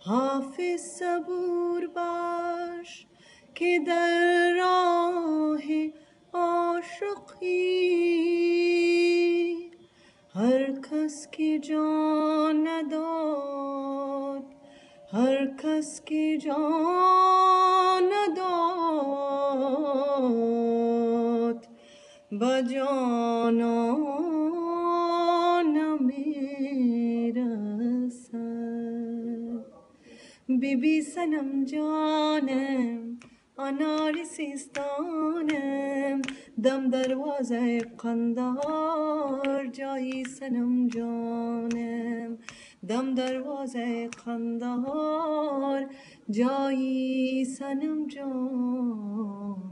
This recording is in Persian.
حافظ صبور باش که در راه عاشقی هر کس که جان نداد، هر کس که جان نداد به جانان میرسد. بی بی صنم جانم انار سیستانم، دم دروازه قندار جایی صنم جانم، دم دروازه قندار جایی صنم جانم.